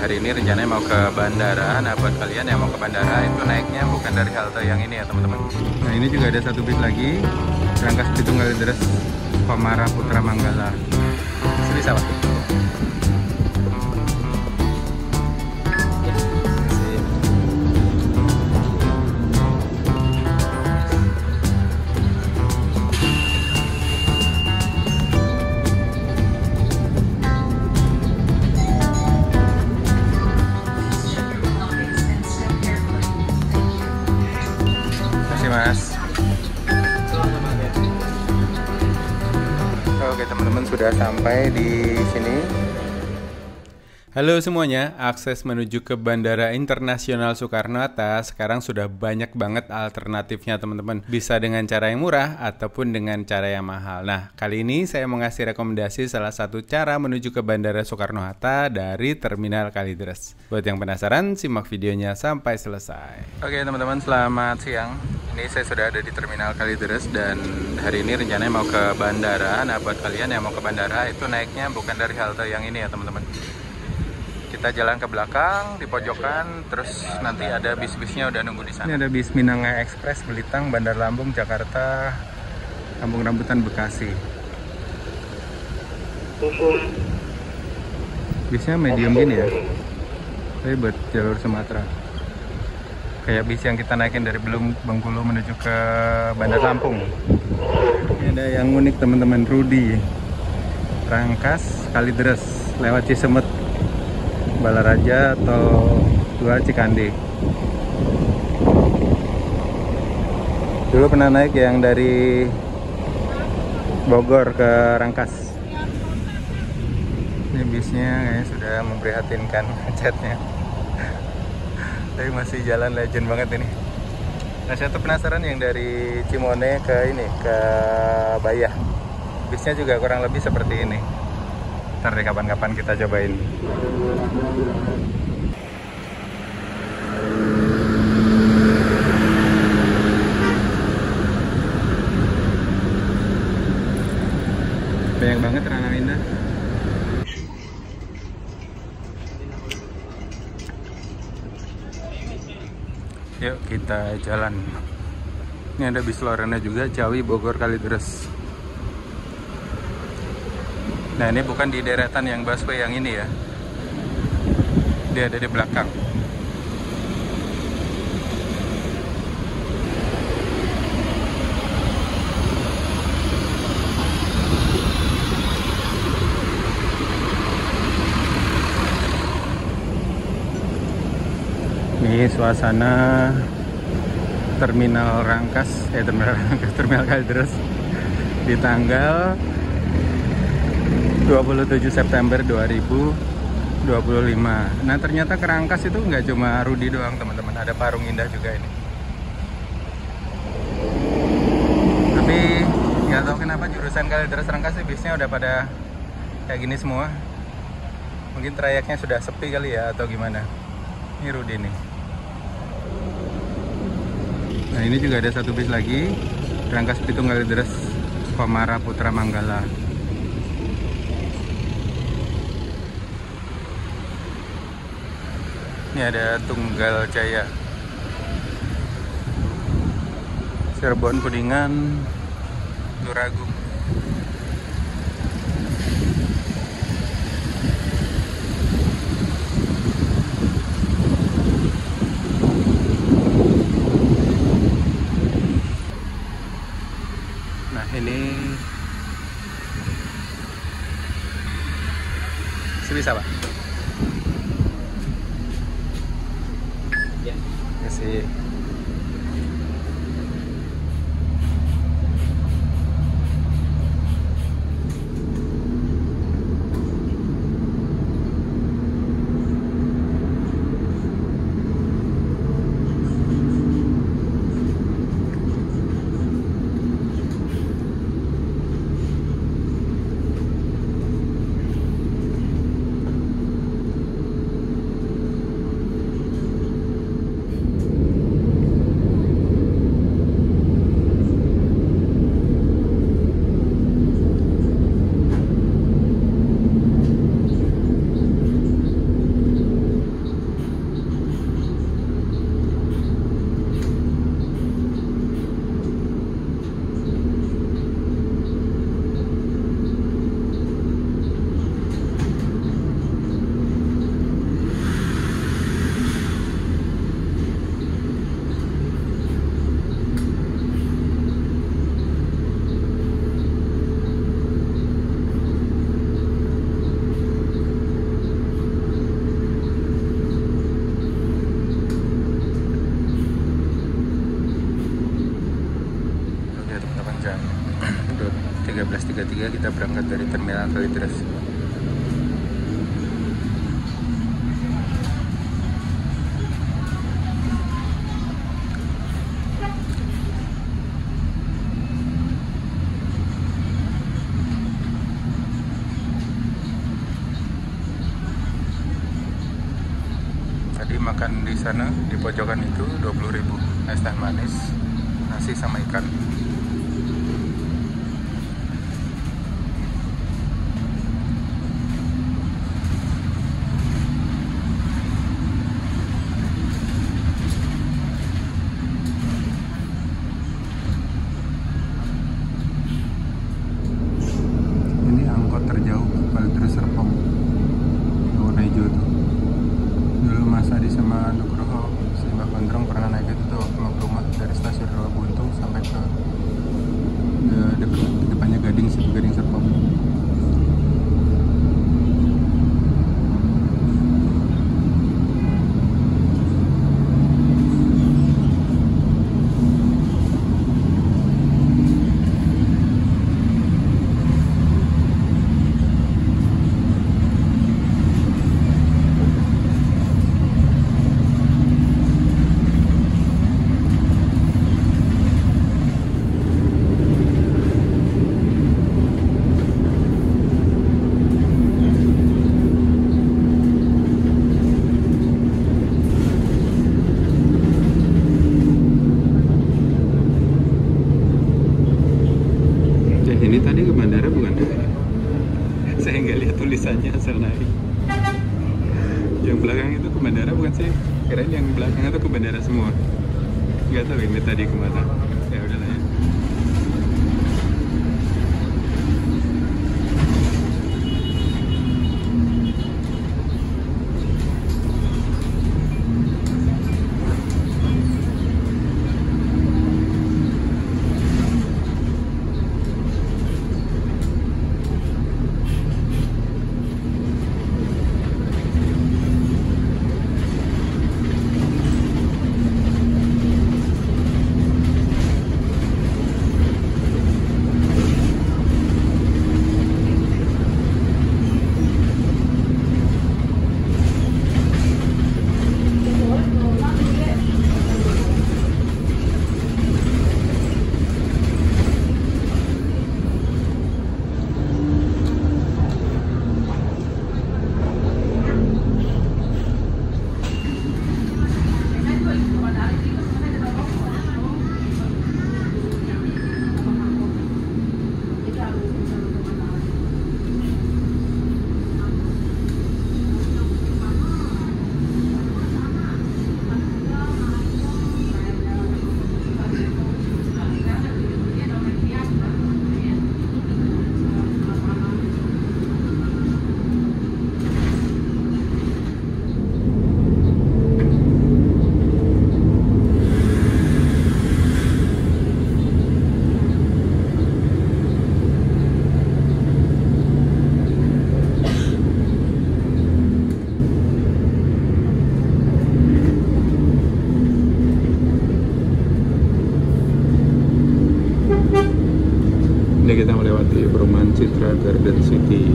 hari ini rencananya mau ke bandara. Nah, buat kalian yang mau ke bandara itu naiknya bukan dari halte yang ini ya teman-teman. Nah, ini juga ada satu bis lagi, Rangkas Bitung Kalideres Komara Putra Manggala. Bisa Pak? Mas. Oke teman-teman, sudah sampai di sini. Halo semuanya, akses menuju ke Bandara Internasional Soekarno-Hatta sekarang sudah banyak banget alternatifnya teman-teman. Bisa dengan cara yang murah ataupun dengan cara yang mahal. Nah, kali ini saya mau ngasih rekomendasi salah satu cara menuju ke Bandara Soekarno-Hatta dari Terminal Kalideres. Buat yang penasaran, simak videonya sampai selesai. Oke teman-teman, selamat siang. Ini saya sudah ada di Terminal Kalideres dan hari ini rencananya mau ke bandara. Nah, buat kalian yang mau ke bandara itu naiknya bukan dari halte yang ini ya teman-teman. Kita jalan ke belakang, di pojokan, terus nanti ada bis-bisnya udah nunggu di sana. Ini ada bis Minanga Express Belitang, Bandar Lampung, Jakarta, Kampung Rambutan, Bekasi. Bisnya medium gini ya, tapi buat jalur Sumatera. Kayak bis yang kita naikin dari Bengkulu menuju ke Bandar Lampung. Ini ada yang unik teman-teman, Rudi. Rangkas Kalideres lewat Cisemet, Balaraja atau 2 Cikande. Dulu pernah naik yang dari Bogor ke Rangkas. Ini bisnya kayaknya sudah memprihatinkan catnya. Tapi masih jalan legend banget ini. Nah, saya tuh penasaran yang dari Cimone ke ini, ke Bayah. Bisnya juga kurang lebih seperti ini. Ntar deh kapan-kapan kita cobain. Banyak banget Rana Indah. Yuk kita jalan. Ini ada bis Lorena juga, Ciawi, Bogor, Kalideres. Nah, ini bukan di deretan yang busway yang ini ya. Dia ada di belakang. Ini suasana Terminal Terminal Kalideres di tanggal 27 September 2025. Nah, ternyata ke Rangkas itu nggak cuma Rudi doang teman-teman, ada Parung Indah juga ini. Tapi nggak tahu kenapa jurusan Kalideres Rangkas sih bisnya udah pada kayak gini semua. Mungkin trayeknya sudah sepi kali ya atau gimana. Ini Rudi nih. Nah, ini juga ada satu bis lagi, Rangkas Bitung Kalideres Komara Putra Manggala. Ini ada Tunggal Jaya, Cirebon, Kuningan, Turagung. Nah, ini bisa Pak? Ya sih. 3.33 kita berangkat dari Terminal Kalideres. Tadi makan di sana di pojokan itu 20.000, es teh manis, nasi sama ikan. Ini angkot terjauh Kalideres Serpong, yang warna hijau tuh. Dulu masa di sama Nugroho, si Mbak Gondrong pernah naik itu tuh waktu mau ke rumah dari stasiun Rawabuntu sampai ke depannya Gading Serpong. Ini tadi ke bandara bukan? Saya nggak lihat tulisannya asal naik. Yang belakang itu ke bandara bukan sih? Kirain yang belakang itu ke bandara semua. Nggak tahu ini tadi kemana. Ya udahlah ya. Ini kita melewati perumahan Citra Garden City.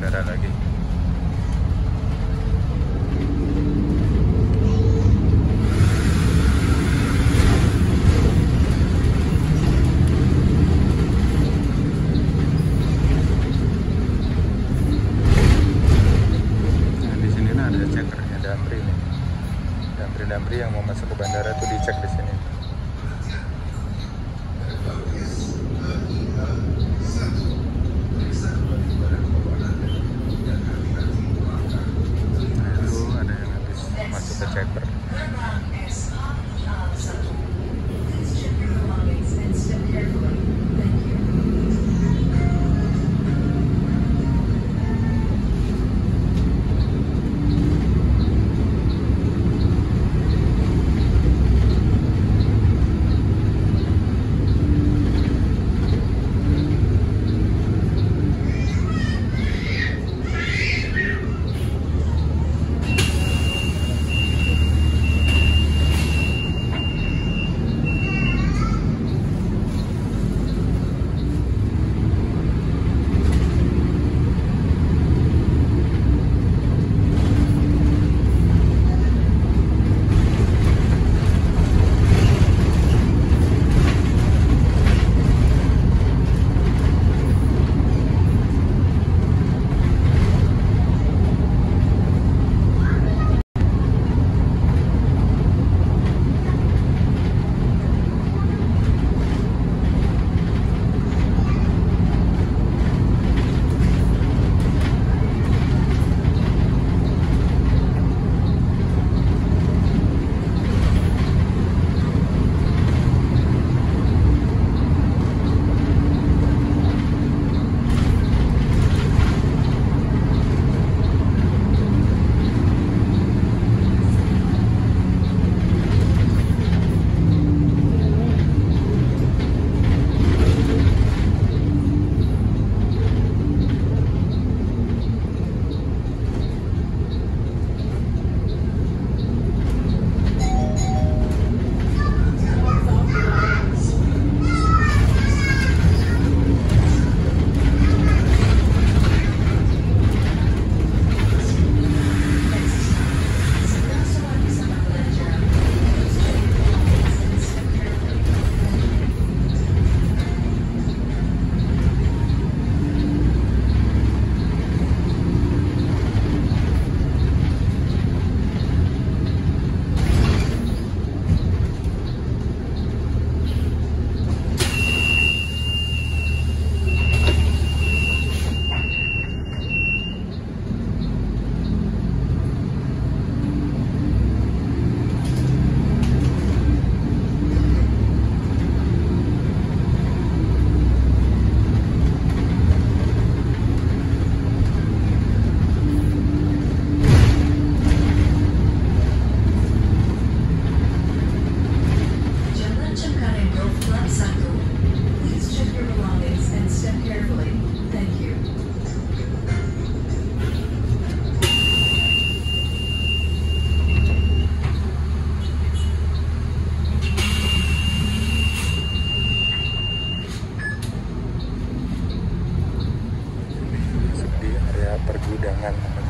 bandara lagi. Damri yang mau masuk ke bandara tuh dicek di sini. Nah, itu ada yang habis masuk ke checker. pergudangan namanya.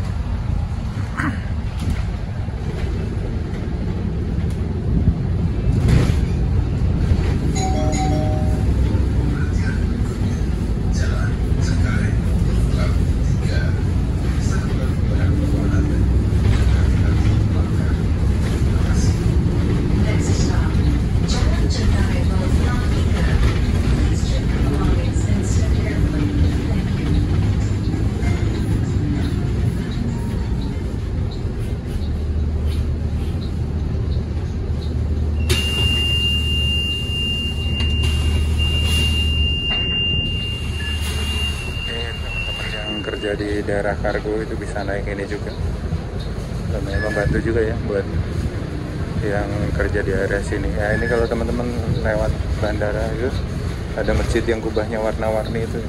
Kerja di daerah kargo itu bisa naik ini juga, lumayan membantu juga ya buat yang kerja di area sini. Ya ini kalau teman-teman lewat bandara itu ada masjid yang kubahnya warna-warni itu.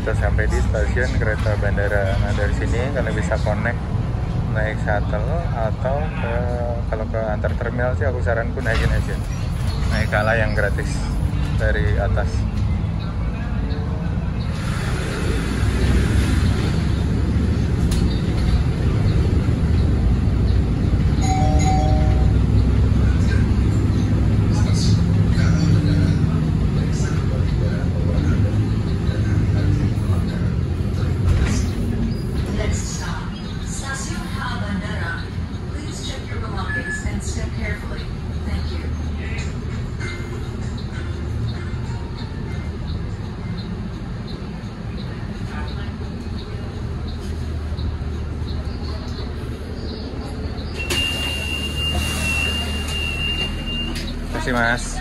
kita sampai di stasiun kereta bandara. Nah dari sini kalian bisa connect naik shuttle atau kalau ke antar terminal sih aku saranku naikin aja, naik Kala yang gratis dari atas. Terima kasih Mas.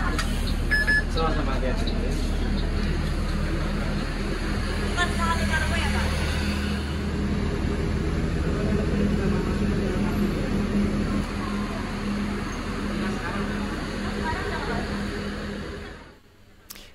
Sama-sama, hati-hati.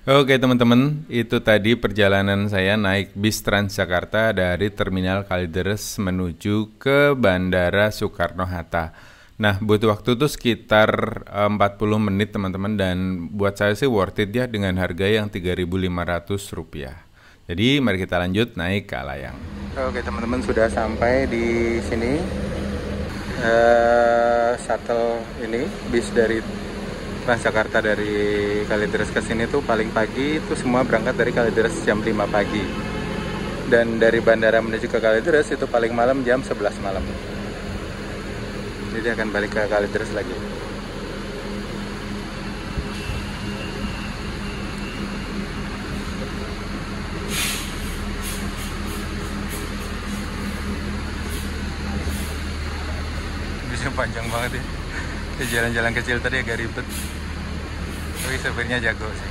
Oke teman-teman, itu tadi perjalanan saya naik bis Transjakarta dari Terminal Kalideres menuju ke Bandara Soekarno-Hatta. Nah, butuh waktu tuh sekitar 40 menit teman-teman, dan buat saya sih worth it ya dengan harga yang Rp3.500. Jadi mari kita lanjut naik ke Alayang. Oke teman-teman, sudah sampai di sini. Shuttle ini, bis dari Transjakarta dari Kalideres ke sini tuh paling pagi itu semua berangkat dari Kalideres jam 5 pagi. Dan dari bandara menuju ke Kalideres itu paling malam jam 11 malam. Jadi akan balik ke Kalideres lagi. Bisa panjang banget ya. Jalan-jalan kecil tadi agak ribet. Tapi sopirnya jago sih.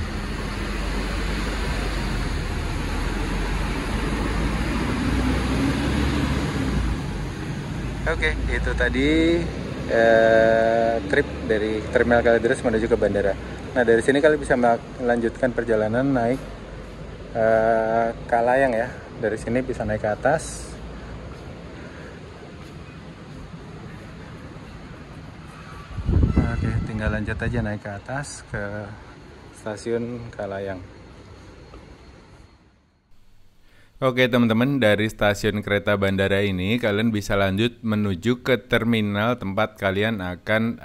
Oke, itu tadi trip dari Terminal Kalideres menuju ke bandara. Nah dari sini kalian bisa melanjutkan perjalanan naik Kalayang ya. Dari sini bisa naik ke atas. Oke, tinggal lanjut aja naik ke atas ke stasiun Kalayang. Oke teman-teman, dari stasiun kereta bandara ini kalian bisa lanjut menuju ke terminal tempat kalian akan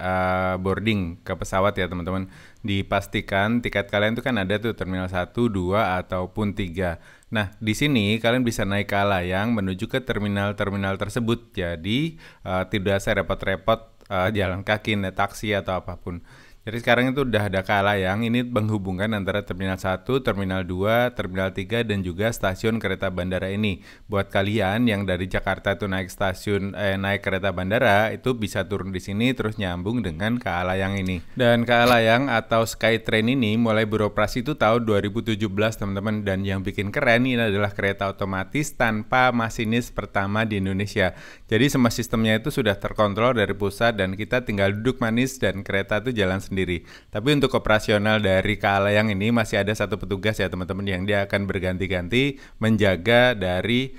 boarding ke pesawat ya teman-teman. Dipastikan tiket kalian itu kan ada tuh terminal 1, 2 ataupun 3. Nah, di sini kalian bisa naik ke Alayang menuju ke terminal-terminal tersebut. Jadi tidak usah repot-repot jalan kaki, naik taksi atau apapun. Jadi sekarang itu udah ada Kalayang, ini menghubungkan antara Terminal 1, Terminal 2, Terminal 3, dan juga stasiun kereta bandara ini. Buat kalian yang dari Jakarta itu naik kereta bandara, itu bisa turun di sini terus nyambung dengan Kalayang ini. Dan Kalayang atau Skytrain ini mulai beroperasi itu tahun 2017 teman-teman, dan yang bikin keren ini adalah kereta otomatis tanpa masinis pertama di Indonesia. Jadi semua sistemnya itu sudah terkontrol dari pusat dan kita tinggal duduk manis dan kereta itu jalan sendiri. Tapi untuk operasional dari Kalayang ini masih ada satu petugas ya teman-teman yang dia akan berganti-ganti menjaga dari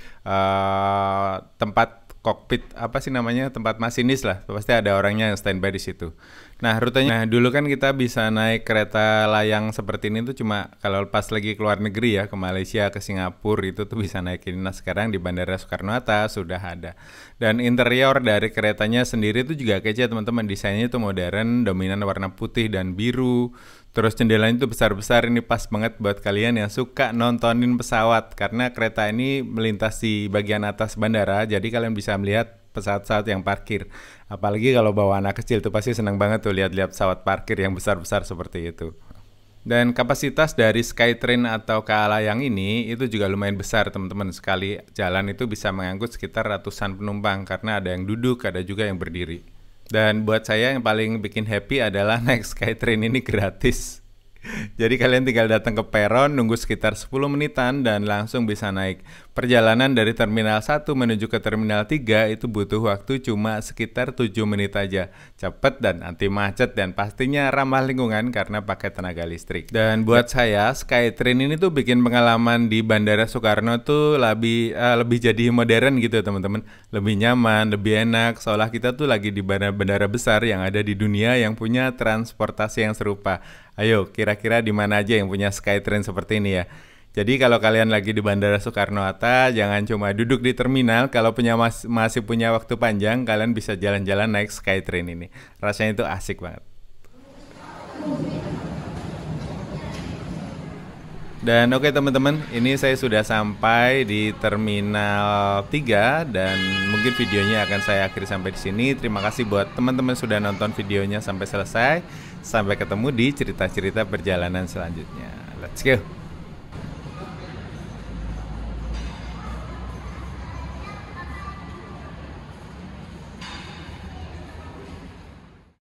tempat kokpit, apa sih namanya, tempat masinis lah, pasti ada orangnya yang standby di situ. Nah rutenya, dulu kan kita bisa naik kereta layang seperti ini tuh cuma kalau pas lagi keluar negeri ya, ke Malaysia, ke Singapura itu tuh bisa naik ini. Nah sekarang di Bandara Soekarno-Hatta sudah ada. Dan interior dari keretanya sendiri itu juga kece teman-teman, desainnya itu modern, dominan warna putih dan biru. Terus jendelanya itu besar-besar, ini pas banget buat kalian yang suka nontonin pesawat karena kereta ini melintas di bagian atas bandara, jadi kalian bisa melihat pesawat-pesawat yang parkir. Apalagi kalau bawa anak kecil tuh pasti senang banget tuh lihat-lihat pesawat parkir yang besar-besar seperti itu. Dan kapasitas dari Skytrain atau Kalayang ini itu juga lumayan besar teman-teman. Sekali jalan itu bisa mengangkut sekitar ratusan penumpang karena ada yang duduk, ada juga yang berdiri. Dan buat saya yang paling bikin happy adalah naik Skytrain ini gratis. Jadi kalian tinggal datang ke peron, nunggu sekitar 10 menitan dan langsung bisa naik. Perjalanan dari Terminal 1 menuju ke Terminal 3 itu butuh waktu cuma sekitar 7 menit aja. Cepet dan anti macet dan pastinya ramah lingkungan karena pakai tenaga listrik. Dan buat saya, Skytrain ini tuh bikin pengalaman di Bandara Soekarno tuh lebih jadi modern gitu teman-teman. Lebih nyaman, lebih enak, seolah kita tuh lagi di bandara besar yang ada di dunia yang punya transportasi yang serupa. Ayo, kira-kira di mana aja yang punya Skytrain seperti ini ya? Jadi kalau kalian lagi di Bandara Soekarno-Hatta, jangan cuma duduk di terminal. Kalau masih punya waktu panjang, kalian bisa jalan-jalan naik Skytrain ini. Rasanya itu asik banget. Dan oke teman-teman, ini saya sudah sampai di Terminal 3 dan mungkin videonya akan saya akhiri sampai di sini. Terima kasih buat teman-teman sudah nonton videonya sampai selesai. Sampai ketemu di cerita-cerita perjalanan selanjutnya. Let's go.